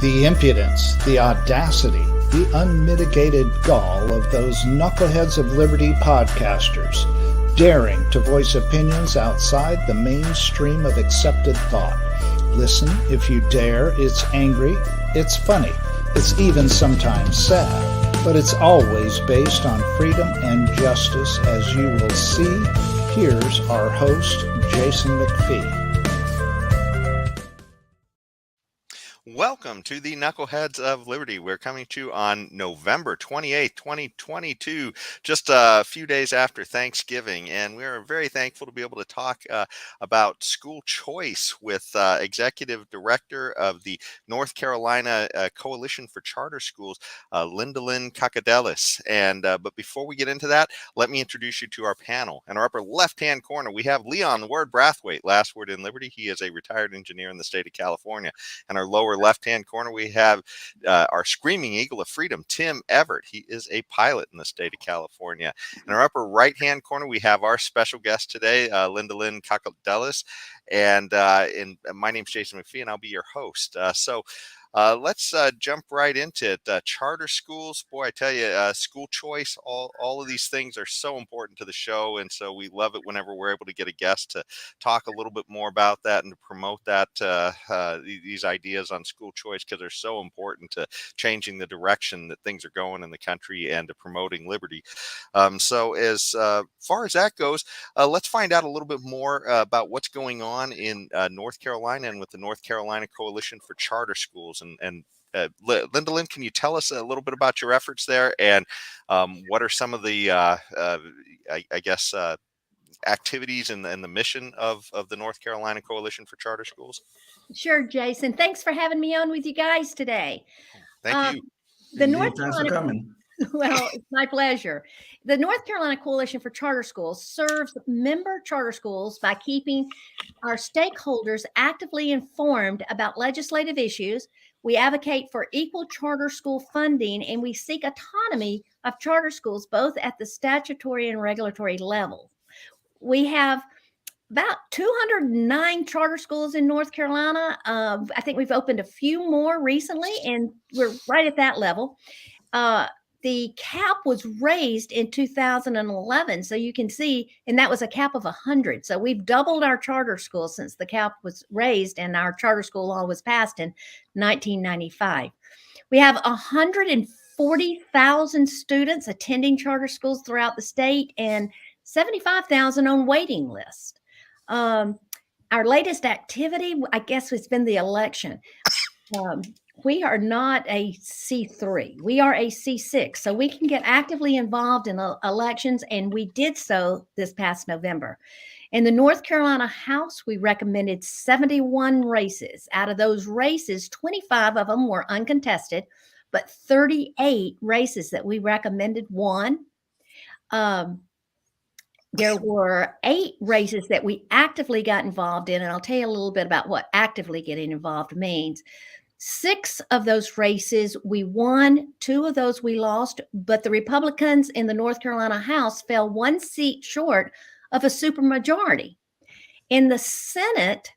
The impudence, the audacity, the unmitigated gall of those knuckleheads of liberty podcasters, daring to voice opinions outside the mainstream of accepted thought. Listen if you dare. It's angry, it's funny, it's even sometimes sad, but it's always based on freedom and justice, as you will see. Here's our host, Jason McPhee. Welcome to the Knuckleheads of Liberty. We're coming to you on November 28th, 2022, just a few days after Thanksgiving. And we're very thankful to be able to talk about school choice with Executive Director of the North Carolina Coalition for Charter Schools, Lindalyn Kakadelis. And but before we get into that, let me introduce you to our panel. In our upper left-hand corner, we have Leon the Word Brathwaite, last word in Liberty. He is a retired engineer in the state of California. And our lower left-hand corner, we have our screaming eagle of freedom, Tim Everett. He is a pilot in the state of California. In our upper right-hand corner, we have our special guest today, Lindalyn Kakadelis. And my name's Jason McPhee, and I'll be your host. Let's jump right into it. Charter schools, boy, I tell you, school choice, all of these things are so important to the show. And so we love it whenever we're able to get a guest to talk a little bit more about that and to promote that, these ideas on school choice, because they're so important to changing the direction that things are going in the country and to promoting liberty. So as far as that goes, let's find out a little bit more about what's going on in North Carolina and with the North Carolina Coalition for Charter Schools. And Lindalyn, can you tell us a little bit about your efforts there, and what are some of the, activities and the mission of the North Carolina Coalition for Charter Schools? Sure, Jason. Thanks for having me on with you guys today. Thank you. Thanks for coming. Well, it's my pleasure. The North Carolina Coalition for Charter Schools serves member charter schools by keeping our stakeholders actively informed about legislative issues. We advocate for equal charter school funding, and we seek autonomy of charter schools, both at the statutory and regulatory level. We have about 209 charter schools in North Carolina. I think we've opened a few more recently, and we're right at that level. The cap was raised in 2011, so you can see, and that was a cap of 100. So we've doubled our charter schools since the cap was raised, and our charter school law was passed in 1995. We have 140,000 students attending charter schools throughout the state and 75,000 on waiting list. Our latest activity, I guess, has been the election. We are not a C3. We are a C6. So we can get actively involved in elections, and we did so this past November. In the North Carolina House, we recommended 71 races. Out of those races, 25 of them were uncontested, but 38 races that we recommended won. There were 8 races that we actively got involved in, and I'll tell you a little bit about what actively getting involved means. 6 of those races we won, 2 of those we lost, but the Republicans in the North Carolina House fell 1 seat short of a supermajority. In the Senate,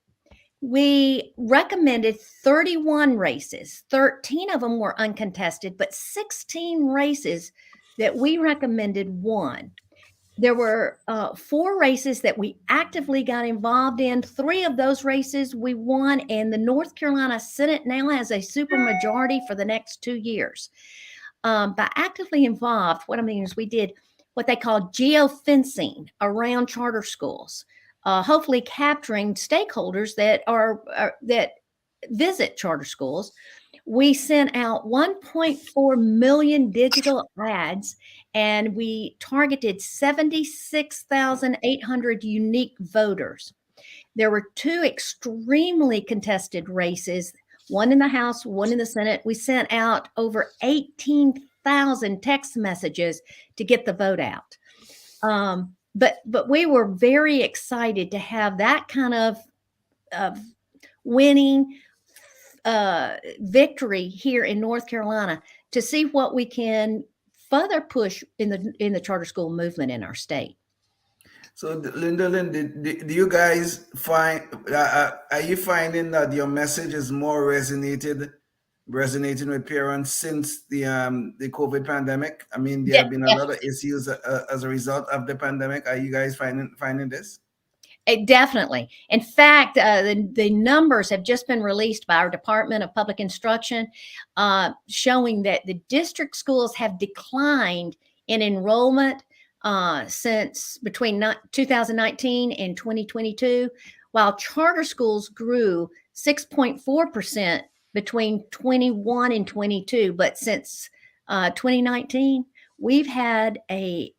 we recommended 31 races. 13 of them were uncontested, but 16 races that we recommended won. There were 4 races that we actively got involved in. 3 of those races we won, and the North Carolina Senate now has a supermajority for the next 2 years. By actively involved, what I mean is we did what they call geofencing around charter schools, hopefully capturing stakeholders that visit charter schools. We sent out 1.4 million digital ads, and we targeted 76,800 unique voters. There were 2 extremely contested races, one in the House, one in the Senate. We sent out over 18,000 text messages to get the vote out. But we were very excited to have that kind of winning victory here in North Carolina to see what we can further push in the charter school movement in our state. So, Lindalyn, do you guys find, are you finding that your message is more resonated resonating with parents since the COVID pandemic? I mean, there have been a lot of issues as a result of the pandemic. Are you guys finding this? Definitely. In fact, the numbers have just been released by our Department of Public Instruction, showing that the district schools have declined in enrollment since between 2019 and 2022, while charter schools grew 6.4% between 21 and 22. But since 2019, we've had a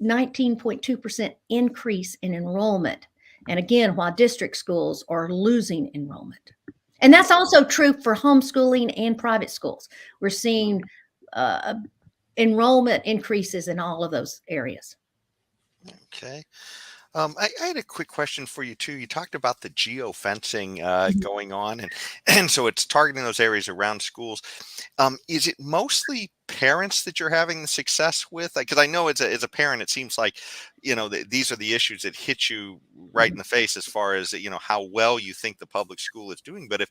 19.2% increase in enrollment. And again, while district schools are losing enrollment. And that's also true for homeschooling and private schools. We're seeing enrollment increases in all of those areas. Okay. I had a quick question for you too. You talked about the geofencing going on, and so it's targeting those areas around schools. Is it mostly parents that you're having the success with? Because I know as a parent, it seems like these are the issues that hit you right in the face as far as how well you think the public school is doing. But if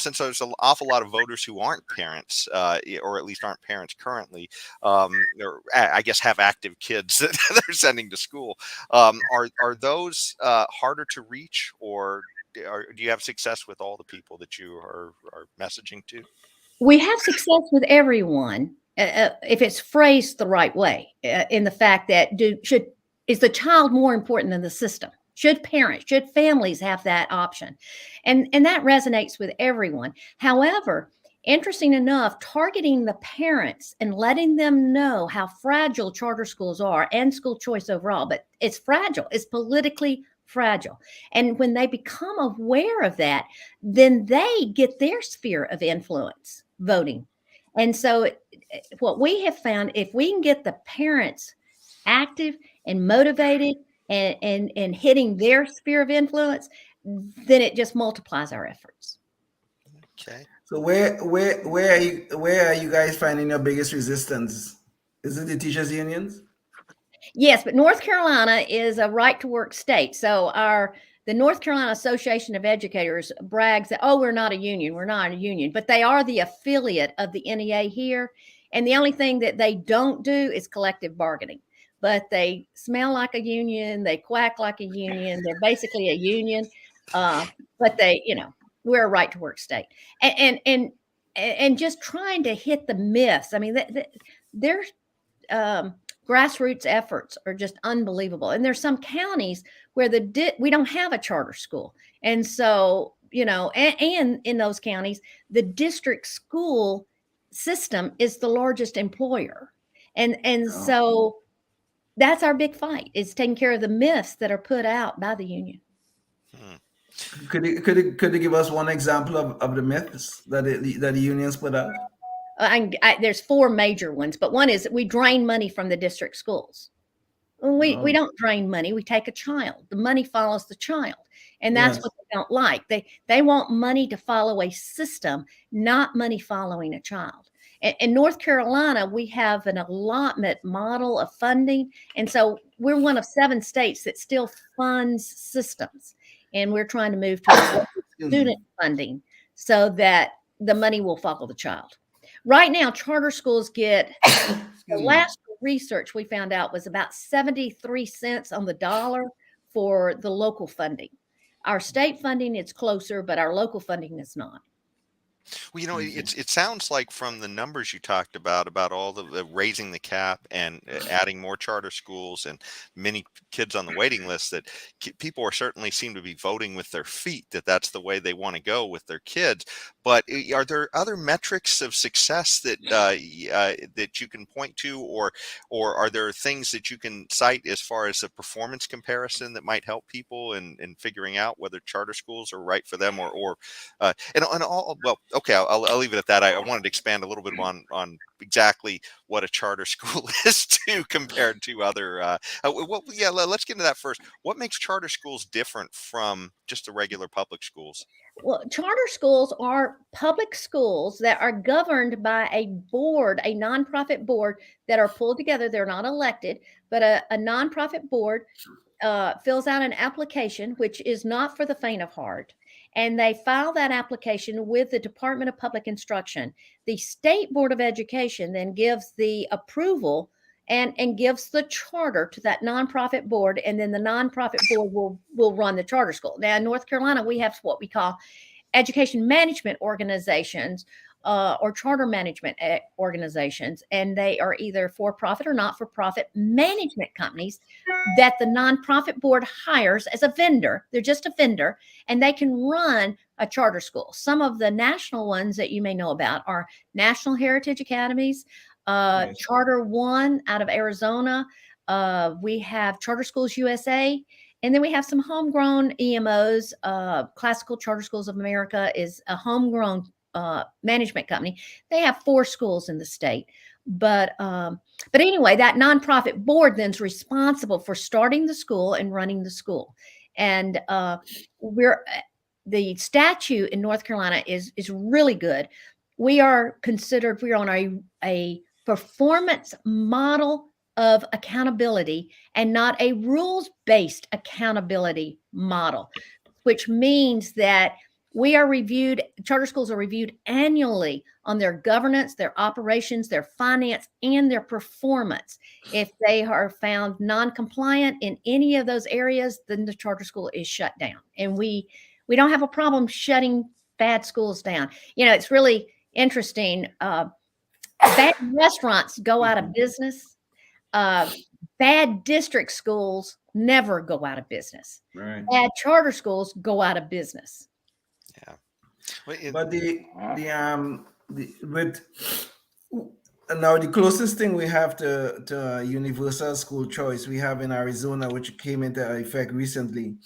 since there's an awful lot of voters who aren't parents, or at least aren't parents currently, or I guess have active kids that they're sending to school, are those harder to reach, or do you have success with all the people that you are messaging to? We have success with everyone if it's phrased the right way, in the fact that is the child more important than the system? Should families have that option? And that resonates with everyone. However, interesting enough, targeting the parents and letting them know how fragile charter schools are and school choice overall, but it's fragile, it's politically fragile. And when they become aware of that, then they get their sphere of influence voting. And so what we have found, if we can get the parents active and motivated and hitting their sphere of influence, then it just multiplies our efforts. Okay. So where are you guys finding your biggest resistance? Is it the teachers' unions? Yes, but North Carolina is a right to work state. So the North Carolina Association of Educators brags that, we're not a union, but they are the affiliate of the NEA here. And the only thing that they don't do is collective bargaining, but they smell like a union. They quack like a union. They're basically a union. But we're a right to work state, and just trying to hit the myths. I mean, their grassroots efforts are just unbelievable. And there's some counties where we don't have a charter school. And so, and in those counties, the district school system is the largest employer. And so that's our big fight, is taking care of the myths that are put out by the union. Could you give us one example of the myths that the unions put out? There's four major ones, but one is that we drain money from the district schools. We don't drain money. We take a child. The money follows the child. And that's what they don't like. They want money to follow a system, not money following a child. In North Carolina, we have an allotment model of funding. And so we're one of 7 states that still funds systems. And we're trying to move to student funding so that the money will follow the child. Right now, charter schools get, the last research we found out was about 73 cents on the dollar for the local funding. Our state funding is closer, but our local funding is not. Well, it sounds like from the numbers you talked about all the raising the cap and adding more charter schools and many kids on the waiting list, that people certainly seem to be voting with their feet, that's the way they want to go with their kids. But are there other metrics of success that that you can point to, or are there things that you can cite as far as a performance comparison that might help people in figuring out whether charter schools are right for them, or all? Well, okay, I'll leave it at that. I wanted to expand a little bit on exactly what a charter school is too, compared to other. Let's get into that first. What makes charter schools different from just the regular public schools? Well, charter schools are public schools that are governed by a board, a nonprofit board, that are pulled together. They're not elected, but a nonprofit board fills out an application, which is not for the faint of heart. and they file that application with the Department of Public Instruction. The State Board of Education then gives the approval and gives the charter to that nonprofit board, and then the nonprofit board will run the charter school. Now, in North Carolina, we have what we call education management organizations, or charter management organizations, and they are either for-profit or not-for-profit management companies that the nonprofit board hires as a vendor. They're just a vendor, and they can run a charter school. Some of the national ones that you may know about are National Heritage Academies, Nice. Charter One out of Arizona. We have Charter Schools USA, and then we have some homegrown EMOs. Classical Charter Schools of America is a homegrown management company. They have 4 schools in the state. But anyway, that nonprofit board then is responsible for starting the school and running the school. And the statute in North Carolina is really good. We're on a performance model of accountability and not a rules-based accountability model, which means that charter schools are reviewed annually on their governance, their operations, their finance, and their performance. If they are found non-compliant in any of those areas, then the charter school is shut down. And we don't have a problem shutting bad schools down. It's really interesting. Bad restaurants go out of business. Bad district schools never go out of business. Right. Bad charter schools go out of business. Yeah. But now the closest thing we have to universal school choice we have in Arizona, which came into effect recently.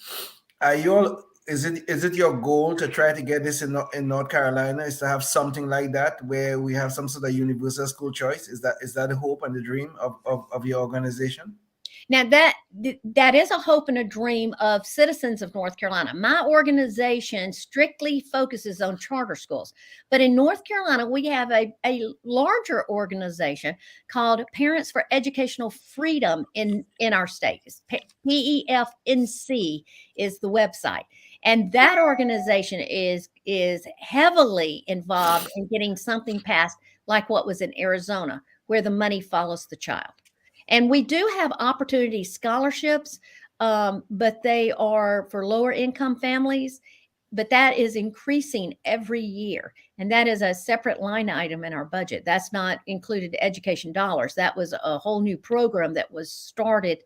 Is it your goal to try to get this in North Carolina? Is to have something like that where we have some sort of universal school choice? Is that the hope and the dream of your organization? Now that is a hope and a dream of citizens of North Carolina. My organization strictly focuses on charter schools, but in North Carolina, we have a larger organization called Parents for Educational Freedom in our state. PEFNC is the website. And that organization is heavily involved in getting something passed like what was in Arizona, where the money follows the child. And we do have opportunity scholarships, but they are for lower income families, but that is increasing every year. And that is a separate line item in our budget. That's not included education dollars. That was a whole new program that was started.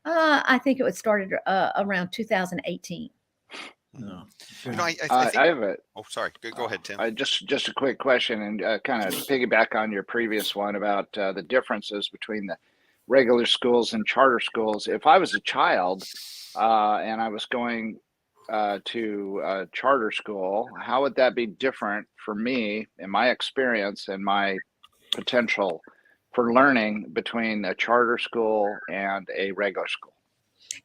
I think it was started around 2018. No. I think, I have a. oh, sorry. Go ahead, Tim. Just a quick question, and kind of piggyback on your previous one about the differences between the regular schools and charter schools. If I was a child and I was going to charter school, how would that be different for me in my experience and my potential for learning between a charter school and a regular school?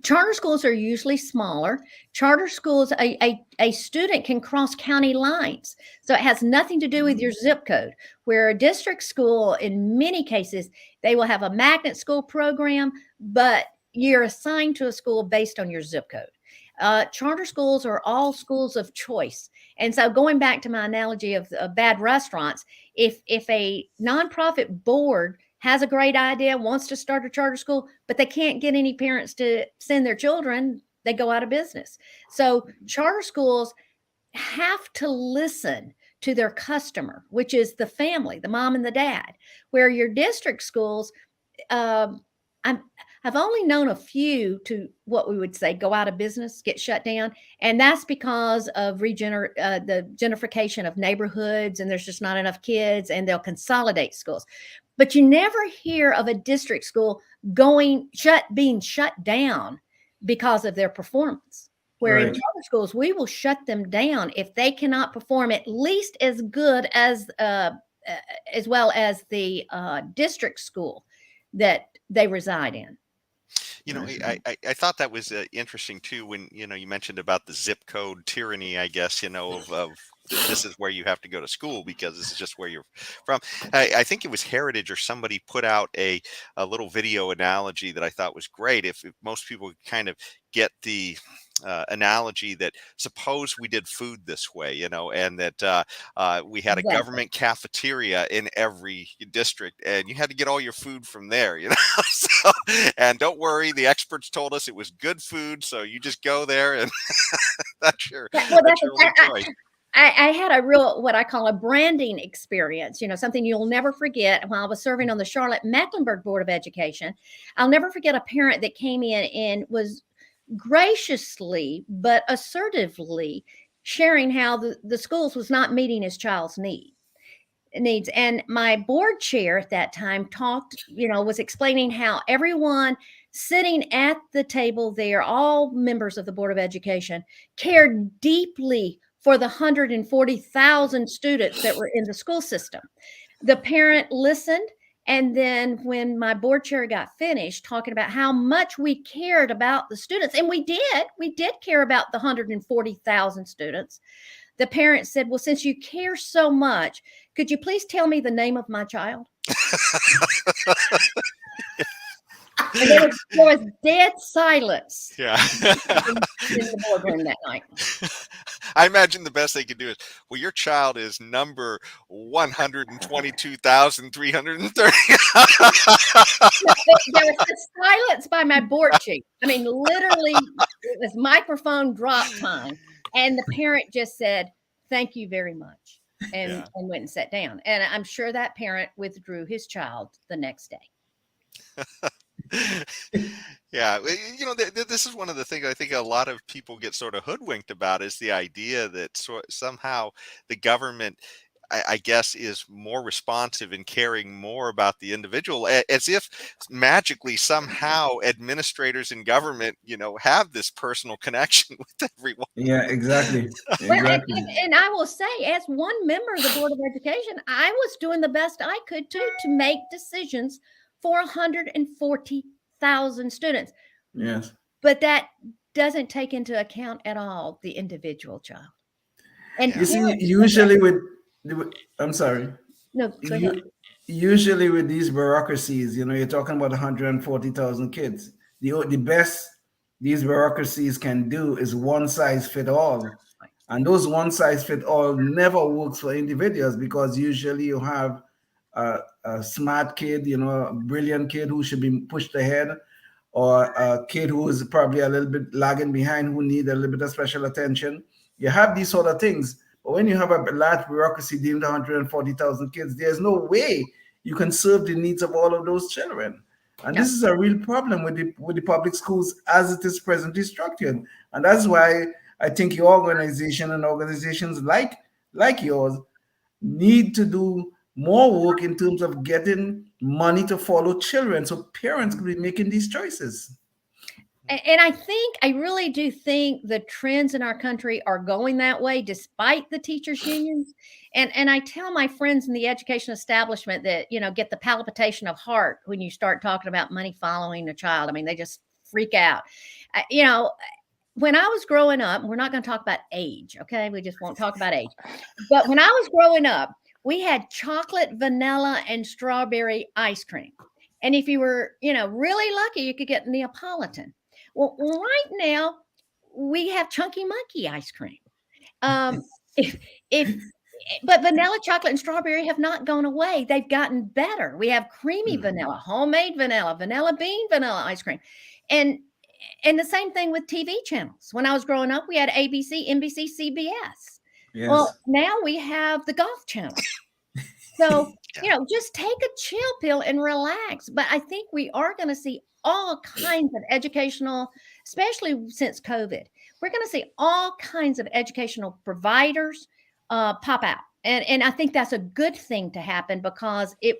Charter schools are usually smaller. Charter schools, a student can cross county lines. So it has nothing to do with your zip code. Where a district school, in many cases, they will have a magnet school program, but you're assigned to a school based on your zip code. Charter schools are all schools of choice. And so going back to my analogy of bad restaurants, if a nonprofit board has a great idea, wants to start a charter school, but they can't get any parents to send their children, they go out of business. So charter schools have to listen to their customer, which is the family, the mom and the dad, where your district schools, I've only known a few to what we would say go out of business, get shut down. And that's because of the gentrification of neighborhoods, and there's just not enough kids, and they'll consolidate schools. But you never hear of a district school being shut down because of their performance. Where in charter schools, we will shut them down if they cannot perform at least as good as well as the district school that they reside in. I thought that was interesting too when you mentioned about the zip code tyranny, I guess, of this is where you have to go to school because this is just where you're from. I think it was Heritage or somebody put out a little video analogy that I thought was great. If most people kind of get the analogy that suppose we did food this way, and that we had a Exactly. government cafeteria in every district and you had to get all your food from there, so, and don't worry, the experts told us it was good food. So you just go there and that's your, Well, that's your only choice. I had a real, what I call a branding experience, something you'll never forget. While I was serving on the Charlotte-Mecklenburg Board of Education, I'll never forget a parent that came in and was graciously but assertively sharing how the schools was not meeting his child's needs. And my board chair at that time was explaining how everyone sitting at the table there, all members of the Board of Education, cared deeply for the 140,000 students that were in the school system. The parent listened. And then when my board chair got finished talking about how much we cared about the students, and we did care about the 140,000 students, the parent said, well, since you care so much, could you please tell me the name of my child? And there was dead silence. Yeah. in the boardroom that night. I imagine the best they could do is, well, your child is number 122,330. There was a silence by my board chief. I mean, literally, it was microphone drop time. And the parent just said, thank you very much, and went and sat down. And I'm sure that parent withdrew his child the next day. Yeah, this is one of the things I think a lot of people get sort of hoodwinked about, is the idea that somehow the government, I guess, is more responsive and caring more about the individual, as if magically somehow administrators in government, have this personal connection with everyone. Yeah, exactly. Well, and I will say, as one member of the Board of Education, I was doing the best I could to make decisions for 140,000 students. Yes. But that doesn't take into account at all the individual child. And you see, usually I'm sorry. No, go ahead. Usually with these bureaucracies, you're talking about 140,000 kids. The best these bureaucracies can do is one size fit all. And those one size fit all never works for individuals, because usually you have a smart kid, a brilliant kid who should be pushed ahead, or a kid who is probably a little bit lagging behind, who need a little bit of special attention. You have these sort of things. But when you have a large bureaucracy dealing with 140,000 kids, there's no way you can serve the needs of all of those children. And this is a real problem with the public schools as it is presently structured. And that's why I think your organization and organizations like yours need to do more work in terms of getting money to follow children, so parents could be making these choices. And I really do think the trends in our country are going that way, despite the teachers' unions. And I tell my friends in the education establishment that, get the palpitation of heart when you start talking about money following a child. I mean, they just freak out. When I was growing up, we're not going to talk about age, okay? We just won't talk about age. But when I was growing up, we had chocolate, vanilla, and strawberry ice cream. And if you were, really lucky, you could get Neapolitan. Well, right now we have Chunky Monkey ice cream. But vanilla, chocolate, and strawberry have not gone away. They've gotten better. We have creamy vanilla, homemade vanilla, vanilla bean vanilla ice cream. And the same thing with TV channels. When I was growing up, we had ABC, NBC, CBS. Yes. Well, now we have the Golf Channel. So, just take a chill pill and relax. But I think we are going to see all kinds of educational, especially since COVID, we're going to see all kinds of educational providers pop out. And I think that's a good thing to happen, because it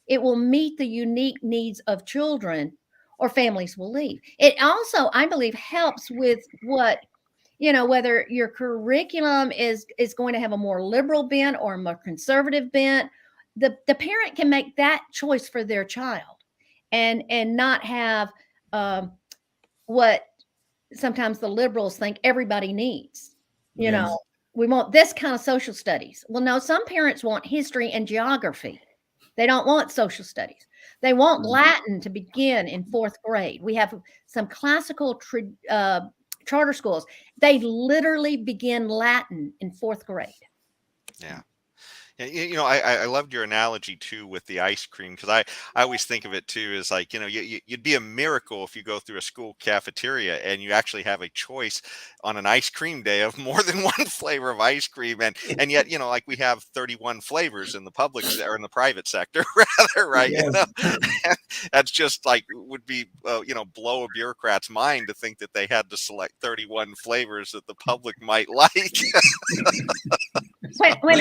will meet the unique needs of children, or families will leave. It also, I believe, helps with whether your curriculum is going to have a more liberal bent or a more conservative bent. The parent can make that choice for their child, and not have what sometimes the liberals think everybody needs. we want this kind of social studies. Well, no, some parents want history and geography. They don't want social studies. They want Latin to begin in 4th grade. We have some classical charter schools. They literally begin Latin in 4th grade. Yeah. I loved your analogy too with the ice cream, because I always think of it too as like, you'd be a miracle if you go through a school cafeteria and you actually have a choice on an ice cream day of more than one flavor of ice cream, and yet like we have 31 flavors in the public or in the private sector rather, right? Yes. That's just like would be blow a bureaucrat's mind to think that they had to select 31 flavors that the public might like. When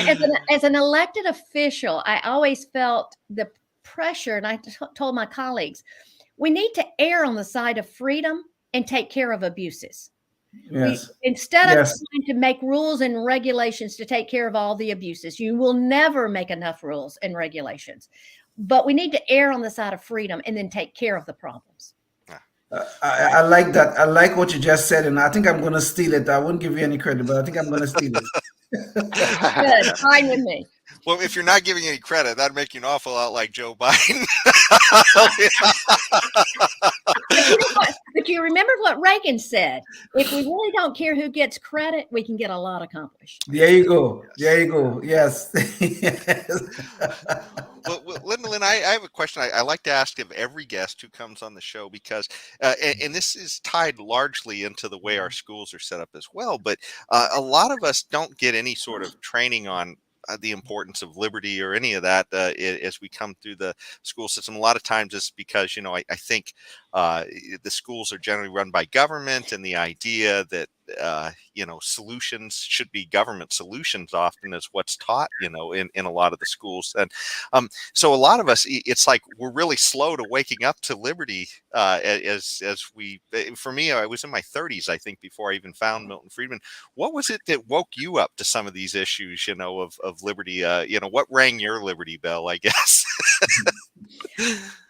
as an elected official, I always felt the pressure, and I told my colleagues, we need to err on the side of freedom and take care of abuses. Yes. Instead of Yes. trying to make rules and regulations to take care of all the abuses, you will never make enough rules and regulations. But we need to err on the side of freedom and then take care of the problems. I like that. I like what you just said, and I think I'm going to steal it. I won't give you any credit, but I think I'm going to steal it. Good, fine with me. Well, if you're not giving any credit, that'd make you an awful lot like Joe Biden. But you remember what Reagan said: if we really don't care who gets credit, we can get a lot accomplished. There you go. There you go. Yes. Yes. Well, Lindalyn, I have a question I like to ask of every guest who comes on the show, because, and this is tied largely into the way our schools are set up as well, but a lot of us don't get any sort of training on the importance of liberty or any of that as we come through the school system. A lot of times it's because, I think the schools are generally run by government, and the idea that, solutions should be government solutions often is what's taught, in a lot of the schools. And so a lot of us, it's like we're really slow to waking up to liberty for me, I was in my 30s, I think, before I even found Milton Friedman. What was it that woke you up to some of these issues, of liberty? What rang your liberty bell, I guess?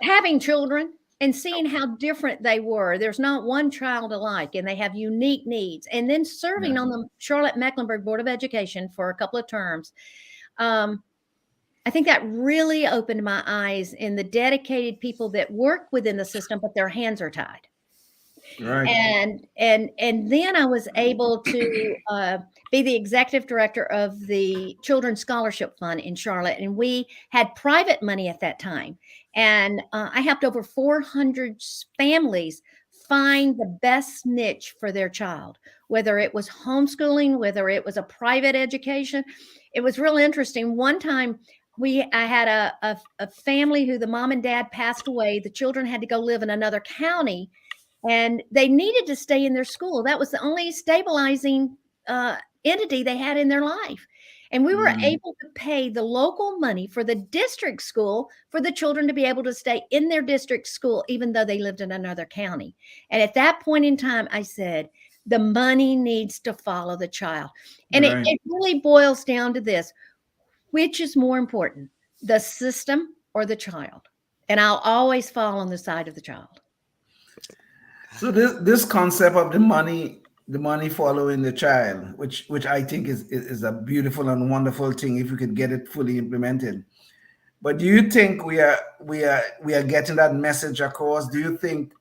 Having children and seeing how different they were. There's not one child alike, and they have unique needs. And then serving on the Charlotte-Mecklenburg Board of Education for a couple of terms, I think that really opened my eyes in the dedicated people that work within the system, but their hands are tied. Right. And then I was able to be the executive director of the Children's Scholarship Fund in Charlotte, and we had private money at that time. And I helped over 400 families find the best niche for their child, whether it was homeschooling, whether it was a private education. It was real interesting. One time I had a family who the mom and dad passed away. The children had to go live in another county, and they needed to stay in their school. That was the only stabilizing entity they had in their life. And we were able to pay the local money for the district school for the children to be able to stay in their district school, even though they lived in another county. And at that point in time, I said, the money needs to follow the child. And it really boils down to this: which is more important, the system or the child? And I'll always fall on the side of the child. So this concept of the money following the child, which I think is a beautiful and wonderful thing if we could get it fully implemented. But do you think we are getting that message across? Do you think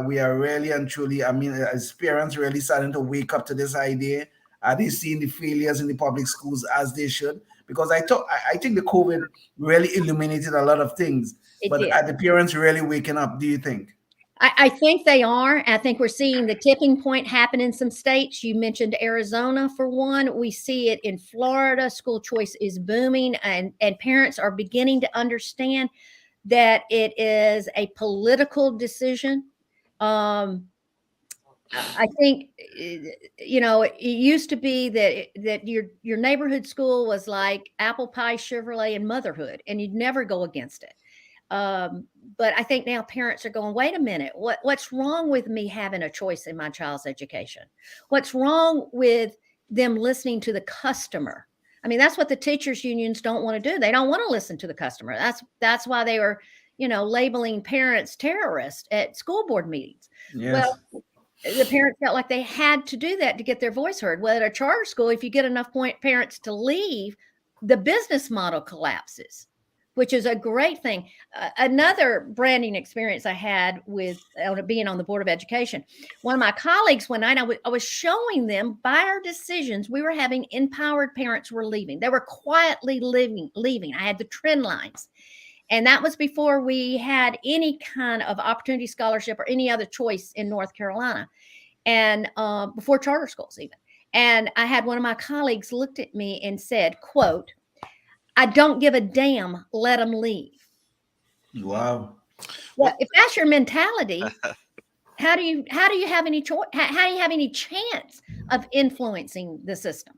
we are really and truly, as parents, really starting to wake up to this idea? Are they seeing the failures in the public schools as they should? Because I think the COVID really illuminated a lot of things. But are the parents really waking up, do you think? I think they are. I think we're seeing the tipping point happen in some states. You mentioned Arizona for one. We see it in Florida. School choice is booming, and parents are beginning to understand that it is a political decision. I think, it used to be that your neighborhood school was like apple pie, Chevrolet, and motherhood, and you'd never go against it. But I think now parents are going, wait a minute, what's wrong with me having a choice in my child's education? What's wrong with them listening to the customer? I mean, that's what the teachers unions don't want to do. They don't want to listen to the customer. That's why they were, labeling parents terrorists at school board meetings. Yes. Well, the parents felt like they had to do that to get their voice heard. Well, at a charter school, if you get enough parents to leave, the business model collapses, which is a great thing. Another branding experience I had with being on the Board of Education, one of my colleagues one night, I was showing them by our decisions, we were having empowered parents were leaving. They were quietly leaving. I had the trend lines. And that was before we had any kind of opportunity scholarship or any other choice in North Carolina, and before charter schools even. And I had one of my colleagues looked at me and said, quote, "I don't give a damn, let them leave." Wow. Well, if that's your mentality, how do you have any choice? How do you have any chance of influencing the system?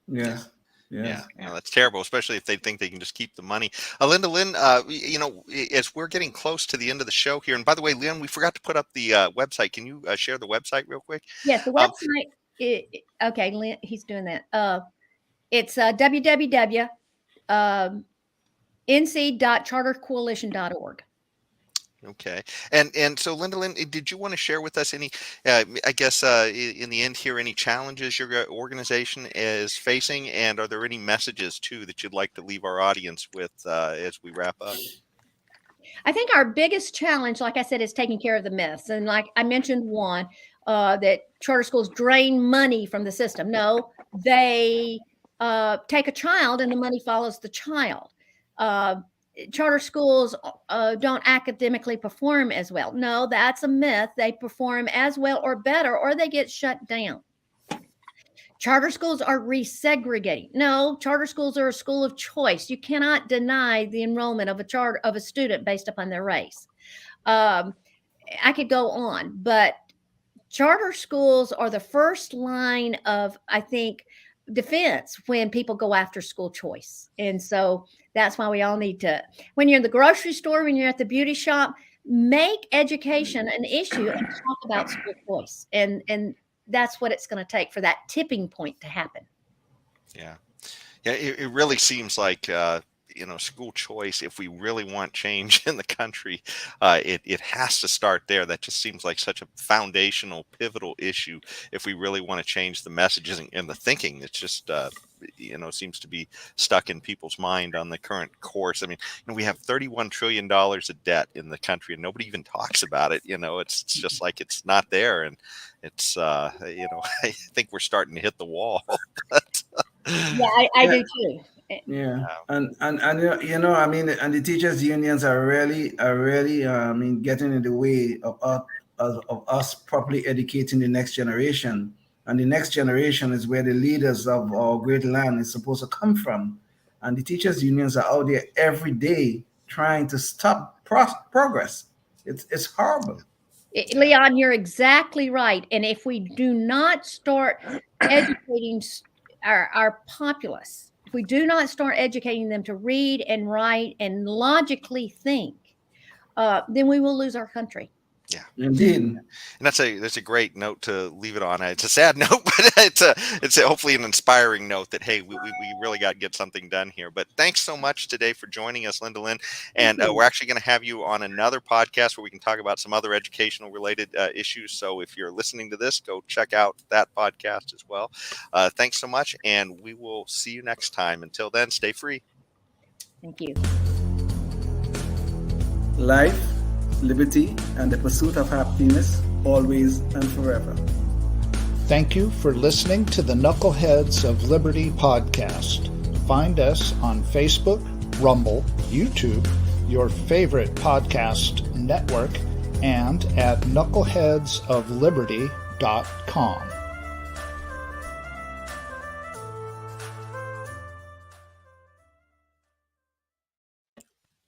Yes. Yeah, that's terrible, especially if they think they can just keep the money. Lindalyn, as we're getting close to the end of the show here, and by the way, Leon, we forgot to put up the website. Can you share the website real quick? Yes, the website. Okay, Lynn, he's doing that. It's www.nc.chartercoalition.org. Okay. And so, Lindalyn, did you want to share with us any, I guess, in the end here, any challenges your organization is facing? And are there any messages, too, that you'd like to leave our audience with as we wrap up? I think our biggest challenge, like I said, is taking care of the myths. And like I mentioned that charter schools drain money from the system. No, they take a child and the money follows the child. Charter schools don't academically perform as well. No, that's a myth. They perform as well or better, or they get shut down. Charter schools are resegregating. No, charter schools are a school of choice. You cannot deny the enrollment of a student based upon their race. I could go on, but charter schools are the first line of, I think, defense when people go after school choice. And so that's why we all need to, when you're in the grocery store, when you're at the beauty shop, make education an issue and talk about school choice. And that's what it's going to take for that tipping point to happen. Yeah. Yeah. It really seems like, school choice, if we really want change in the country, it has to start there. That just seems like such a foundational, pivotal issue if we really want to change the messages and the thinking that's just, seems to be stuck in people's mind on the current course. I mean, we have $31 trillion of debt in the country and nobody even talks about it. It's just like it's not there. And it's, I think we're starting to hit the wall. Yeah, I do too. Yeah, and the teachers' unions are really, getting in the way of us properly educating the next generation. And the next generation is where the leaders of our great land is supposed to come from. And the teachers' unions are out there every day trying to stop progress. It's horrible. Leon, you're exactly right. And if we do not start educating our populace, if we do not start educating them to read and write and logically think, then we will lose our country. Yeah, indeed. And that's a great note to leave it on. It's a sad note, but it's hopefully an inspiring note that, hey, we really got to get something done here. But thanks so much today for joining us, Lindalyn. And we're actually going to have you on another podcast where we can talk about some other educational related issues. So if you're listening to this, go check out that podcast as well. Thanks so much, and we will see you next time. Until then, stay free. Thank you. Life, liberty, and the pursuit of happiness, always and forever. Thank you for listening to the Knuckleheads of Liberty podcast. Find us on Facebook, Rumble, YouTube, your favorite podcast network, and at knuckleheadsofliberty.com.